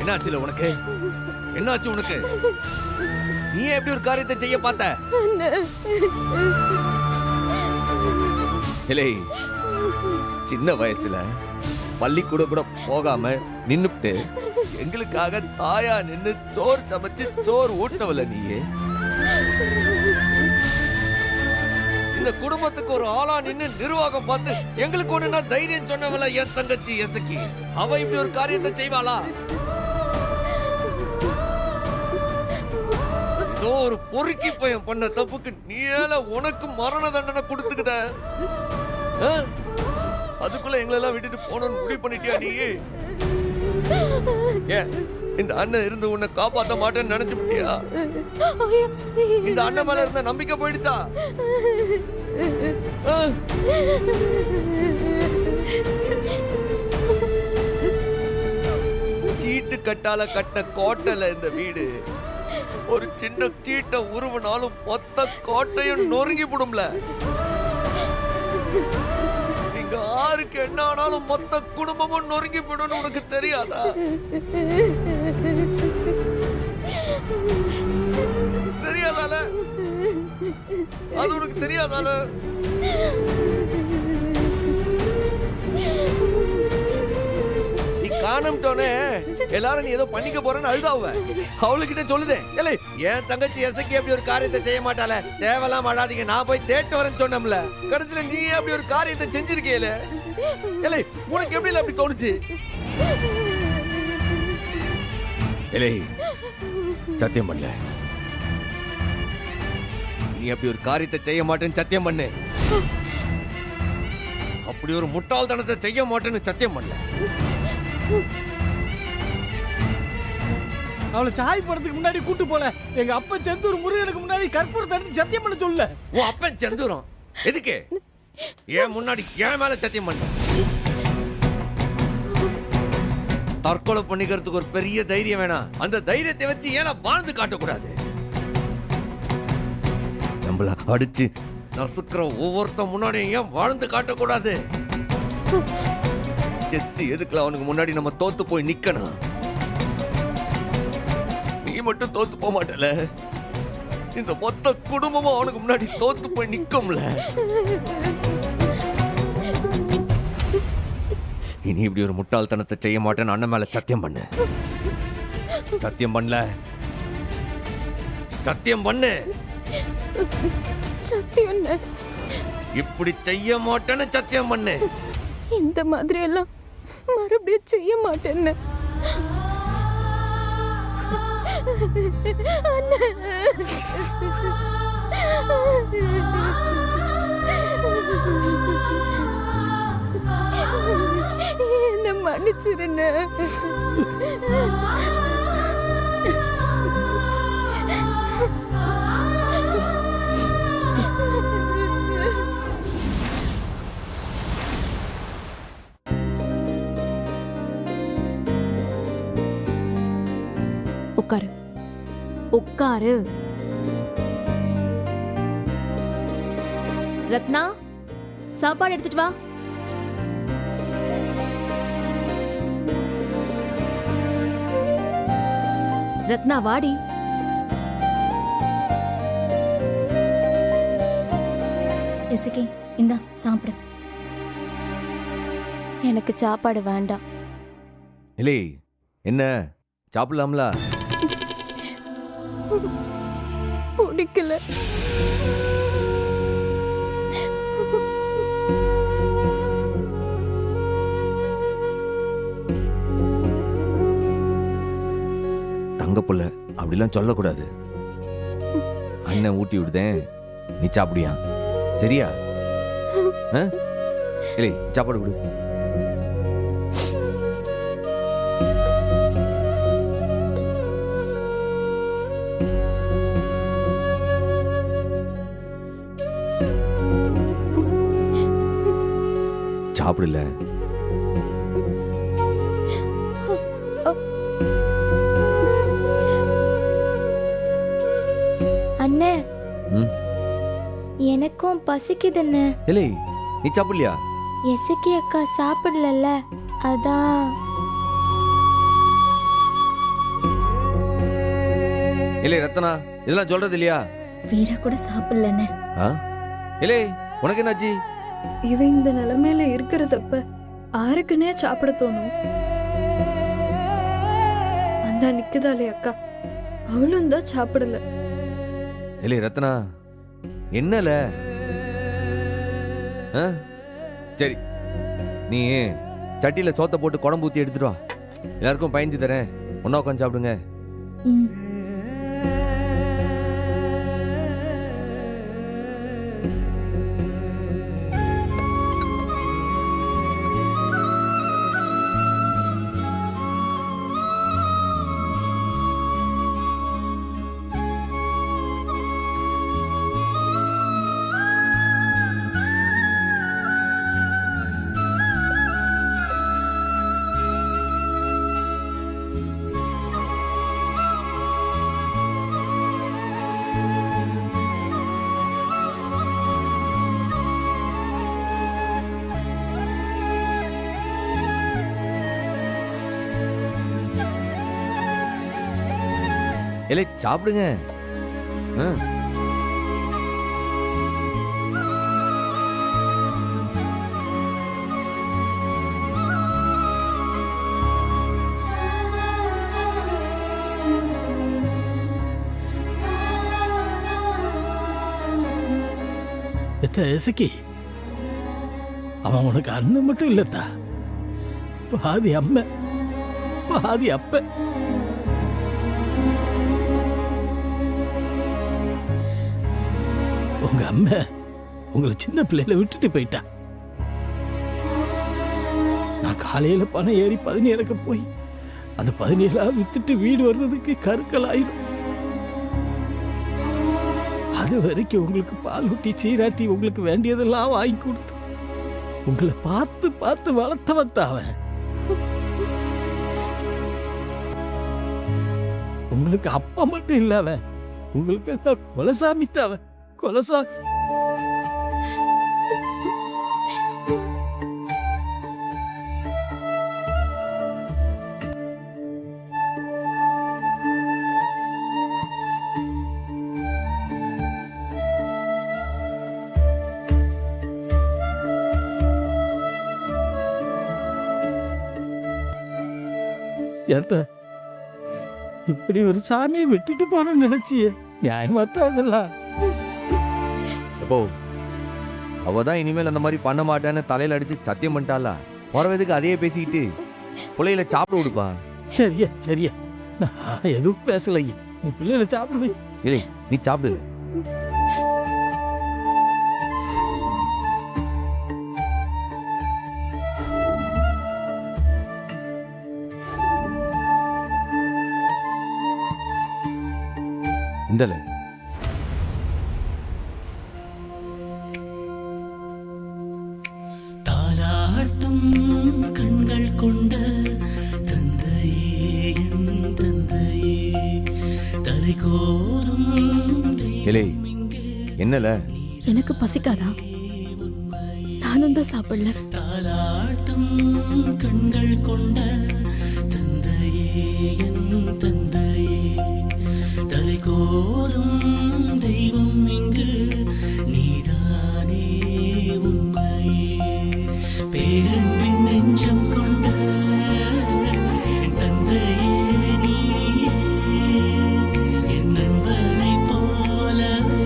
என்னாச்சுல உனக்கு? என்னாச்சு உனக்கு? நீ எப்படி ஒரு காரியத்தை செய்ய பார்த்த? இல்லை, சின்ன வயசுல பள்ளிக்கூட கூட போகாம நின்னுட்டு எங்களுக்காக தாயா நின்னு சோறு சமைச்சு சோறு ஊட்டவல நீயே. இந்த குடும்பத்துக்கு ஒரு ஆளா நின்னு நிர்வாகம் பார்த்து எங்களுக்கு ஒண்ணுனா தைரியம் சொன்னவள என் தங்கச்சி எசக்கி. அவ இப்படி ஒரு காரியத்தை செய்வாளா? ஒரு பொறுக்கி பையன் பண்ண தப்புக்கு நீல உனக்கு மரண தண்டனை கொடுத்துக்கிட்ட. அதுக்குள்ள எங்களெல்லாம் விட்டுட்டு போனோம்னு முடிவு பண்ணிட்டியா நீ? ஏன் இந்த அண்ணன் இருந்து உன்னை காப்பாத்த மாட்டேன்னு நினைச்சு விட்டியா? இந்த அண்ணன் மேல இருந்த நம்பிக்கை போயிடுச்சா? சீட்டு கட்டால கட்ட கோட்டையில இந்த வீடு ஒரு சின்ன சீட்டை உருவினாலும் மொத்த கோட்டையும் நொறுங்கி போடும்ல. நீங்க ஆருக்கு என்ன ஆனாலும் மொத்த குடும்பமும் நொறுங்கி போடும். உனக்கு தெரியாதா? தெரியாதால? அது உனக்கு தெரியாதால? காணம்ட்டோனே எல்லாரும் நீ ஏதோ பண்ணிக்க போறேன்னு அழுதாவ. அவளுக்கிட்ட சொல்லுதே, இல்லை என் தங்கச்சி எசக்கி அப்படி ஒரு காரியத்தை செய்ய மாட்டாள, தேவலாம் அழாதீங்க, நான் போய் தேட்டு வரேன்னு சொன்னோம்ல. கடைசியில நீ அப்படி ஒரு காரியத்தை செஞ்சிருக்கேல. இல்லை உனக்கு எப்படி அப்படி தோணுச்சு? இல்லை சத்தியம் பண்ணல, நீ அப்படி ஒரு காரியத்தை செய்ய மாட்டேன்னு சத்தியம் பண்ணு. அப்படி ஒரு முட்டாள்தனத்தை செய்ய மாட்டேன்னு சத்தியம் பண்ணல. அவளை சாய் படத்துக்கு முன்னாடி கூட்டு போல எங்க அப்பா செந்தூர் முருகனுக்கு முன்னாடி கற்பூரத்தை எடுத்து சத்தியம் பண்ண சொல்ல. உன் அப்பன் செந்தூரம் எதுக்கு ஏன் முன்னாடி ஏன் மேல சத்தியம் பண்ண? தற்கொலை பண்ணிக்கிறதுக்கு ஒரு பெரிய தைரியம் வேணாம். அந்த தைரியத்தை வச்சு ஏன் வாழ்ந்து காட்டக்கூடாது? நம்மள அடிச்சு நசுக்கிற ஒவ்வொருத்த முன்னாடி ஏன் வாழ்ந்து காட்டக்கூடாது? எதுக்குல அவனுக்கு முன்னாடி நம்ம தோத்து போய் நிக்கணும்? நீ மட்டும் தோத்து போக மாட்டல, இந்த மொத்த குடும்பமும் அவனுக்கு முன்னாடி தோத்து போய் நிக்கும்ல. இனி இப்படி ஒரு முட்டாள்தனத்தை செய்ய மாட்டேன்னு அண்ணன் மேல சத்தியம் பண்ணு. சத்தியம் பண்ணல, சத்தியம் பண்ணு. சத்தியம் இப்படி செய்ய மாட்டேன்னு சத்தியம் பண்ணு. இந்த மாதிரி எல்லாம் மறுபடியும் செய்ய மாட்டேன்னு. என்ன மன்னிச்சிருன்னு. உட்காரு உட்காரு. ரத்னா, சாப்பாடு எடுத்துட்டு வா. ரத்னா வாடி. இசக்கி இந்தா சாப்பிடு. எனக்கு சாப்பாடு வேண்டாம். இல்லை என்ன சாப்பிடலாம்ல? பிடிக்கல. தங்க புள்ள அப்படிலாம் சொல்லக்கூடாது. அண்ணன் ஊட்டி விடுதேன், நீ சாப்பிடியா? சரியா? இல்லை சாப்பாடு கொடு. சாப்பிடல. அண்ணே எனக்கும் பசிக்குதுன்னு. இல்லை நீ சாப்பிடலையா? எசக்கி அக்கா சாப்பிடல, அதான். இல்லை ரத்னா, இதெல்லாம் சொல்றது இல்லையா? வீரா கூட சாப்பிடலன்னு. ஆ? இல்லை உனக்கு என்னாச்சு? இவ இந்த நிலைமையில இருக்கிறதப்ப ஆருக்குன்னே சாப்பிட தோணும். அந்த நிக்குதாளே அக்கா, அவளும் தான் சாப்பிடல. இல்லை ரத்னா, என்னல? சரி, நீ சட்டியில சோத்தை போட்டு குழம்பு ஊற்றி எடுத்துட்டு வா. எல்லாருக்கும் பயந்து தரேன், ஒன்னா உட்காந்து சாப்பிடுங்க. ம். இல்லை சாப்பிடுங்க. இசக்கி, அவன் உனக்கு அண்ணன் மட்டும் இல்லத்தா, பாதி அம்மை பாதி அப்ப. உங்க அம்மா உங்களை சின்ன பிள்ளையில விட்டுட்டு போயிட்டா. நான் காலையில பணம் ஏறி 17 போய் அந்த 17 வித்துட்டு வீடு வர்றதுக்கு கருக்கல் ஆயிரும். அது வரைக்கும் உங்களுக்கு பால் ஊட்டி சீராட்டி உங்களுக்கு வேண்டியதெல்லாம் வாங்கி கொடுத்து உங்களை பார்த்து பார்த்து வளர்த்தவன் அவன். உங்களுக்கு அப்பா மட்டும் இல்ல, அவன் உங்களுக்கு கொலசாமி அவன் கொலசாமி. இப்படி ஒரு சாமியை விட்டுட்டு போன நினைச்சிய நியாயமா தான் அதெல்லாம். எப்போ அவதான் இனிமேல் அந்த மாதிரி பண்ண மாட்டேன்னு தலையில அடிச்சு சத்தியம் பண்ணிட்டாளா? போறவதுக்கு அதையே பேசிக்கிட்டு பிள்ளையில சாப்பிட கொடுப்பா. சரியா சரியா, நான் எதுவும் பேசலைங்க. நீ பிள்ளைகளை சாப்பிடுவே. இல்லை நீ சாப்பிடு. இந்தல தாலாட்டும் கண்கள் கொண்ட தந்தையே தந்தையே தலைகோரும். இலே என்னல? எனக்கு பசிக்காதா? நானும் தான் சாப்பிடல. தாலாட்டும் கண்கள் கொண்ட தந்தையே தந்தையே தலைகோரும் தெய்வம் இங்கு நீதானே உண்மையே. பேரன்பின் நெஞ்சம் கொண்ட தந்தையே நீயே என் நண்பனை போலவே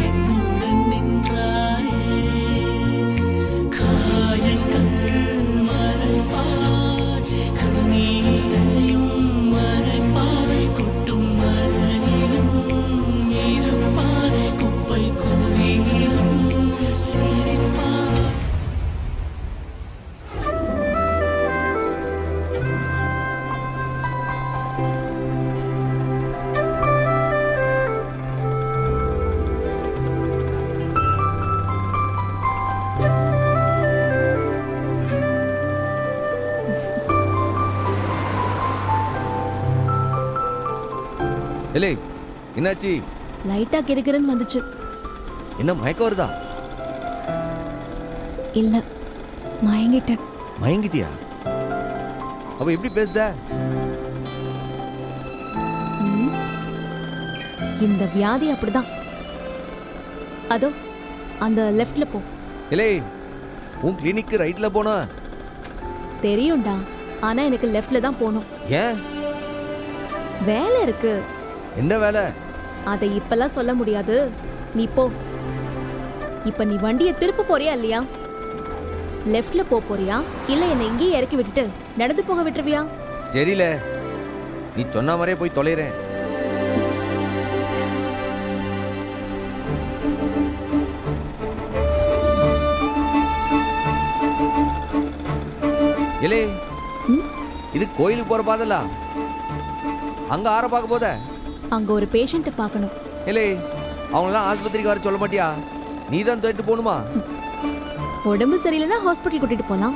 என்னுடன் நின்றாயே. காயங்கள் மறைப்பாய், கண்ணீரையும் மறைப்பாய், கொட்டும் மழையிலும் இருப்பாய், குப்பை கூறிலும் சிரிப்பாய். இல்லை என்னாச்சு? லைட்டா கிறுகிறுன்னு வந்துச்சு. என்ன மயக்கம் வருதா? இல்ல, மயங்கிட்டேன். மயங்கிட்டியா? அப்ப எப்படி பேசுத? ம், இந்த வியாதி அப்படிதான். அதோ அந்த லெஃப்ட்ல போ. இல்லை உன் கிளினிக்கு ரைட்ல போனா? தெரியும்டா, ஆனா எனக்கு லெஃப்ட்ல தான் போகணும். ஏன்? வேலை இருக்கு. என்ன வேலை? அதை இப்பெல்லாம் சொல்ல முடியாது, நீ போ. இப்ப நீ வண்டியை திருப்ப போறியா இல்லையா? லெஃப்ட்ல போறியா இல்ல என்னை இங்கேயே இறக்கி விட்டுட்டு நடந்து போக விட்டுருவியா? சரியில்ல, நீ சொன்ன மாதிரியே போய் தொலைறேன். இலே, இது கோயிலுக்கு போற பாதலா? அங்க ஆற பார்க்க போத? அங்க ஒரு பேஷண்ட்டை பார்க்கணும். இலே, அவங்களாம் ஆஸ்பத்திரிக்கு வர சொல்ல மாட்டியா? நீ தான் தோட்டு போகணுமா? உடம்பு சரியில்லைன்னா ஹாஸ்பிட்டல் கூட்டிட்டு போலாம்.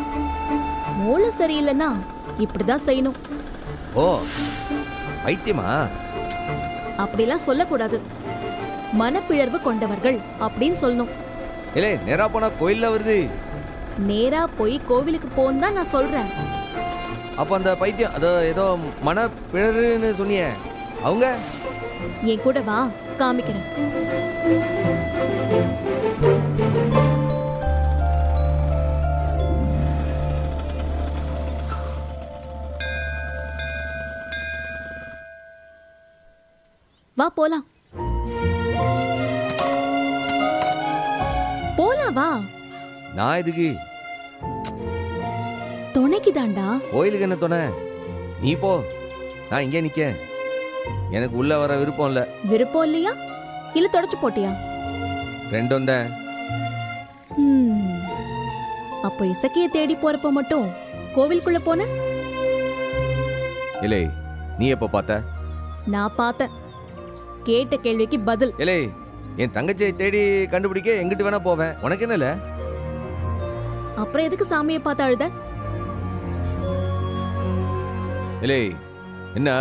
மூளை சரியில்லைன்னா இப்படிதான் செய்யணும். ஓ, வைத்தியமா? அப்படிலாம் சொல்லக்கூடாது. மனப்பிழர்வு கொண்டவர்கள் அப்படின்னு சொல்லணும். இலே, நேரா போனா கோயில்ல வருது. நேரா போய் கோவிலுக்கு போன்னு தான் நான் சொல்றேன். அப்ப அந்த பைத்தியம் அதோ ஏதோ மனப்பிழறுன்னு சொன்னியே, அவங்க? என் கூட வா, காமிக்கிறேன். வா போலாம். போலாம் வா. நான் இதுக்கு துணைக்குதாண்டா. கோயிலுக்கு என்ன துணை? நீ போ, நான் இங்கே நிக்க. எனக்கு உள்ள வர விருப்பம் இல்ல. விருப்பம் இல்லையா இல்ல தொடச்சு போட்டியா? ரெண்டும் தான். அப்போ இசக்கிய தேடி போறப்ப மட்டும் கோவிலுக்குள்ள போன? இல்லை, நீ எப்ப பார்த்த? நான் பார்த்தேன். கேட்ட கேள்விக்கு பதில். இல்லை, என் தங்கச்சியை தேடி கண்டுபிடிக்க எங்கிட்டு வேணா போவேன். உனக்கு என்ன இல்ல? அப்புறம் எதுக்கு சாமியை பார்த்து அழுத? இல்லை, என்ன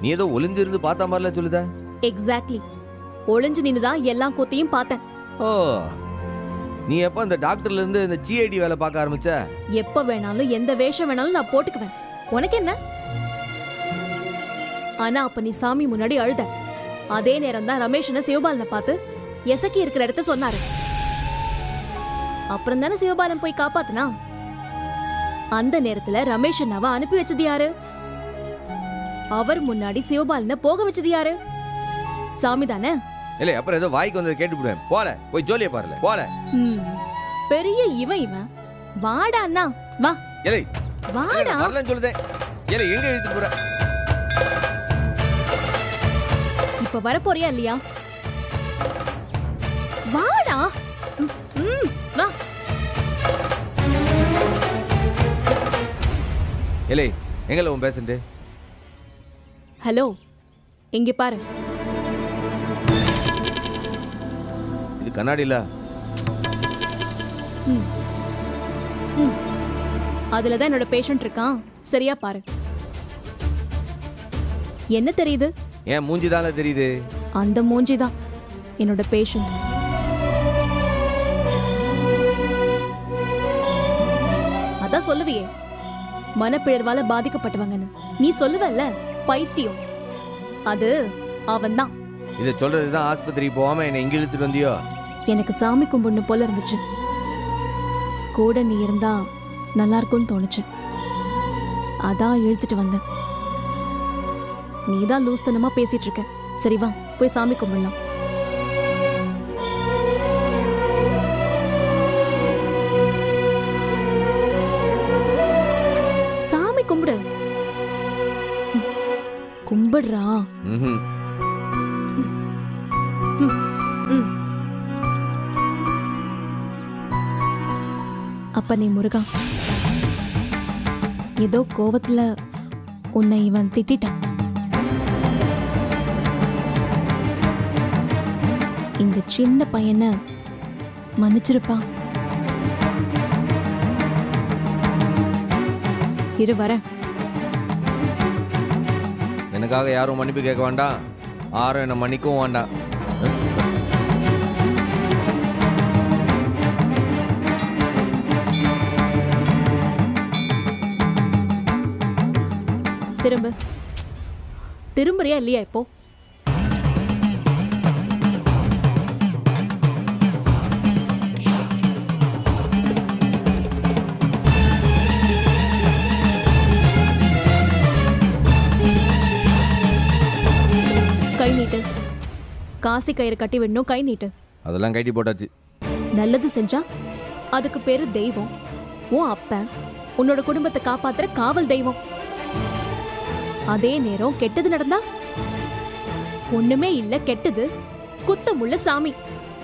நீ ஏதோ ஒளிஞ்சிருந்து பார்த்த மாதிரில சொல்லுத? எக்ஸாக்ட்லி. ஒளிஞ்சு நின்னுதான் எல்லா கூத்தையும் பார்த்தேன். ஓ, நீ எப்ப அந்த டாக்டர்ல இருந்து இந்த ஜிஐடி வேலை பார்க்க ஆரம்பிச்ச? எப்ப வேணாலும் எந்த வேஷம் வேணாலும் நான் போட்டுக்குவேன். உனக்கு என்ன? ஆனா அப்ப நீ சாமி முன்னாடி அழுத. அதே நேரம் தான் ரமேஷனை சிவபாலனை பார்த்து எசக்கி இருக்கிற இடத்த சொன்னாரு. அப்புறம் தானே சிவபாலன் போய் காப்பாத்துனா. அந்த நேரத்துல ரமேஷ் அண்ணாவை அனுப்பி வச்சது யாரு? அவர் முன்னாடி சிவபாலனை போக வச்சது யாரு? சாமி தானே. இல்லை, அப்புறம் ஏதோ வாய்க்கு வந்ததை கேட்டு விடுவேன். போல போய் ஜோலியை பாருல. போல பெரிய இவன் வாடா அண்ணா வா. இல்லை, வாடா வரலன்னு சொல்லுதேன். இல்லை, எங்க இழுத்து போற? இப்ப வர போறியா இல்லையா? வாடா. வா. இல்லை, எங்கல உன் பேசண்டு? ஹலோ, இங்க பாரு. இது கண்ணாடில. அதுலதான் என்னோட பேஷண்ட் இருக்கான். சரியா பாரு. என்ன தெரியுது? ஏன் மூஞ்சிதானே தெரியுது? அந்த மூஞ்சிதான் என்னோட பேஷண்ட். அதான் சொல்லுவியே மனப்பிழர்வால பாதிக்கப்பட்டவங்கன்னு. நீ சொல்லுவல்ல பைத்தியம், அது அவன்தான். இதை சொல்றதுதான் ஆஸ்பத்திரிக்கு போகாம என்னை இங்க இழுத்துட்டு வந்தியோ? எனக்கு சாமி கும்பிடணும் போல இருந்துச்சு. கூட நீ இருந்தா நல்லா இருக்கும்னு தோணுச்சு. அதான் இழுத்துட்டு வந்தேன். நீதான் லூஸ்தனமா பேசிட்டு இருக்க. சரி வா, போய் சாமி கும்பிடலாம். சாமி கும்பிடு. கும்பிடுறா. அப்ப நீ முருகா, ஏதோ கோவத்துல உன்னை இவன் திட்டான். இந்த சின்ன பையனை மன்னிச்சிருப்பா. இரு வரேன். எனக்காக யாரும் மன்னிப்பு கேட்க வேண்டாம், யாரும் என்ன மன்னிக்கவும் வேண்டாம். திரும்ப திரும்புறியா இல்லையா? இப்போ நீட்டு. காசி கயிறு கட்டி விடணும், கை நீட்டு. அதெல்லாம் கைட்டி போட்டாச்சு. நல்லது செஞ்சா அதுக்கு பேரு தெய்வம். உன் அப்ப உன்னோட குடும்பத்தை காப்பாத்துற காவல் தெய்வம். அதே நேரம் கெட்டது நடந்தா ஒண்ணுமே இல்ல, கெட்டது குத்தமுள்ள சாமி,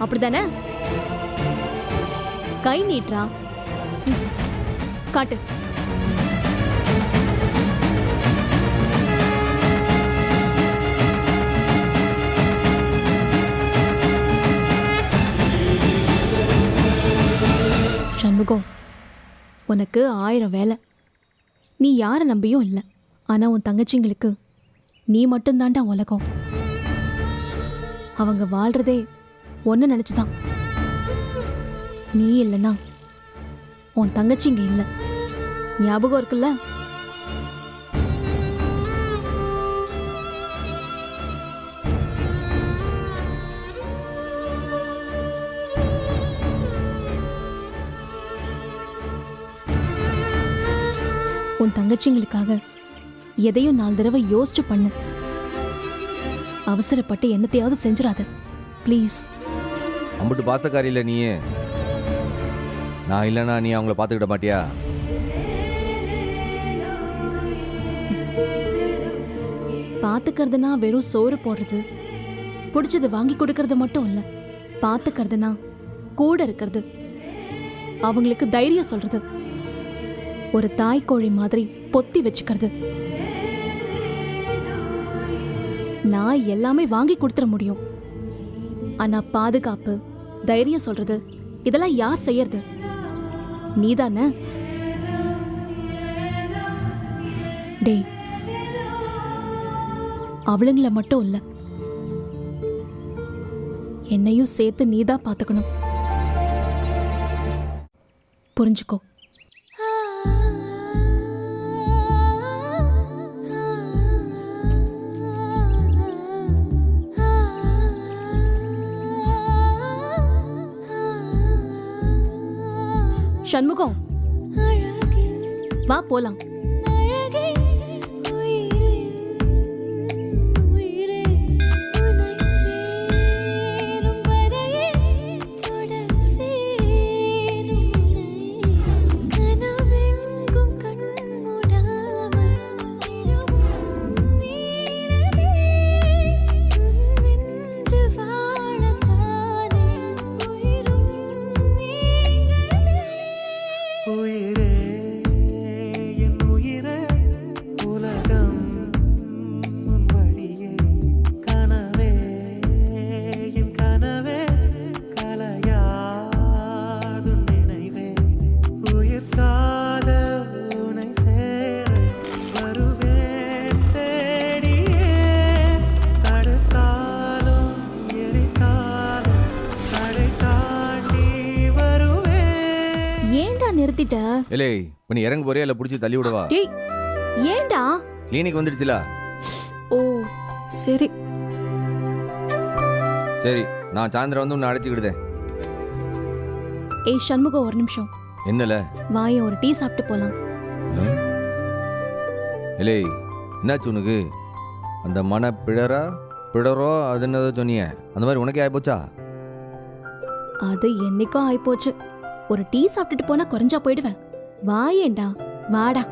அப்படிதானே? கை நீட்றா. காட்டு. சண்முகம், உனக்கு 1000 வேலை. நீ யாரை நம்பியும் இல்லை. ஆனா உன் தங்கச்சிங்களுக்கு நீ மட்டும்தான்டா உலகம். அவங்க வாழ்றதே ஒன்னு நினைச்சுதான். நீ இல்லைன்னா உன் தங்கச்சிங்க இல்லை. ஞாபகம் இருக்குல்ல? உன் தங்கச்சிங்களுக்காக எதையும் 4 தடவை யோசிச்சு பண்ணு. அவசரப்பட்டு என்னத்தையாவது செஞ்சிடாத ப்ளீஸ். அம்புட்டு பாசக்காரி இல்லை நீயே. நான் இல்லைன்னா நீ அவங்கள பார்த்துக்கிட மாட்டியா? பாத்துக்கிறதுனா வெறும் சோறு போடுறது, பிடிச்சது வாங்கி கொடுக்கறது மட்டும் இல்ல. பாத்துக்கிறதுனா கூட இருக்கிறது, அவங்களுக்கு தைரியம் சொல்றது, ஒரு தாய்க்கோழி மாதிரி பொத்தி வச்சுக்கிறது. நான் எல்லாமே வாங்கி கொடுத்துட முடியும். ஆனா பாதுகாப்பு, தைரியம் சொல்றது, இதெல்லாம் யார் செய்யறது? நீதானே? டேய், அவளுங்கள மட்டும் இல்ல, என்னையும் சேர்த்து நீதான் பாத்துக்கணும். புரிஞ்சுக்கோ. சண்முகம், வா போலாம். நிறுத்திட்ட? ஏலே, நீ இறங்க போறியா இல்ல புடிச்சு தள்ளி விடவா? டேய், ஏன்டா? கிளினிக் வந்துடுச்சுல. ஓ சரி சரி, நான் சாயந்தரம் வந்து உன்னை அழைச்சிக்கிடுதேன். ஏய் சண்முகம், ஒரு நிமிஷம். என்னல? வாய ஒரு டீ சாப்பிட்டு போலாம். ஏலே, என்னாச்சு உனக்கு? அந்த மன பிடரோ அது என்னதோ சொன்னியே, அந்த மாதிரி உனக்கே ஆயிப்போச்சா? அது என்னைக்கோ ஆயிப்போச்சு. ஒரு டீ சாப்பிட்டுட்டு போனா குறைஞ்சா போயிடுவேன். வாயேண்டா, வாடா.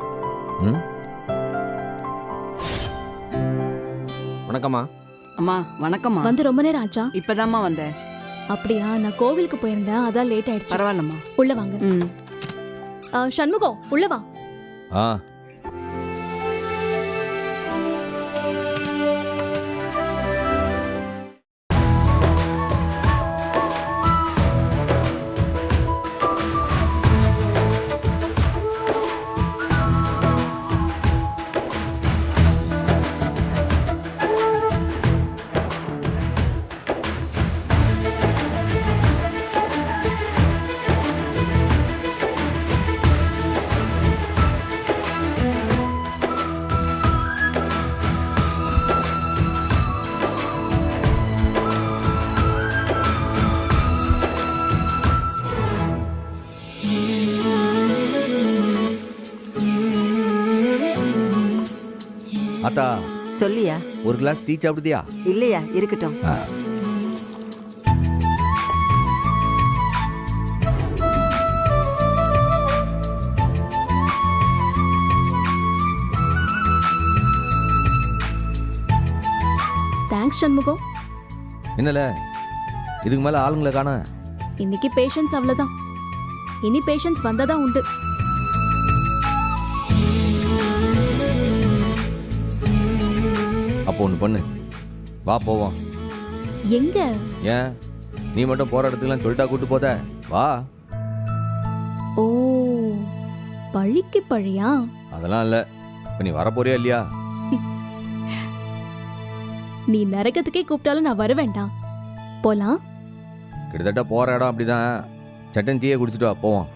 வணக்கம்மா. அம்மா வணக்கம்மா. வந்து ரொம்ப நேரம் ஆச்சா? இப்பதாம்மா வந்தேன். அப்படியா? நான் கோவிலுக்கு போயிருந்தேன், அதான் லேட் ஆயிடுச்சு. பரவாயில்லம்மா, உள்ள வாங்க. சண்முகம், உள்ள வா. ஆ. ஆத்தா, சொல்லியா? ஒரு கிளாஸ் டீ சாப்பிடுதியா? இல்லையா, இருக்கட்டும். தேங்க்ஸ் சண்முகம். என்னல இதுக்கு மேல ஆளுங்களை காண? இன்னைக்கு பேஷன்ஸ் அவ்வளவுதான். இனி பேஷன்ஸ் வந்தாதான் உண்டு. அப்போ ஒன்று பண்ணு, வா போவோம். எங்க? ஏன் நீ மட்டும் போற இடத்துக்குலாம் சொல்லிட்டா கூட்டு போத? வா. ஓ, பழிக்கு பழியா? அதெல்லாம் இல்ல. இப்ப நீ வர போறியா இல்லையா? நீ நரகத்துக்கே கூப்பிட்டாலும் நான் வர வேண்டாம். போலாம். கிட்டத்தட்ட போற இடம் அப்படிதான். சட்டன் டீயை குடிச்சிட்டு வா போவோம்.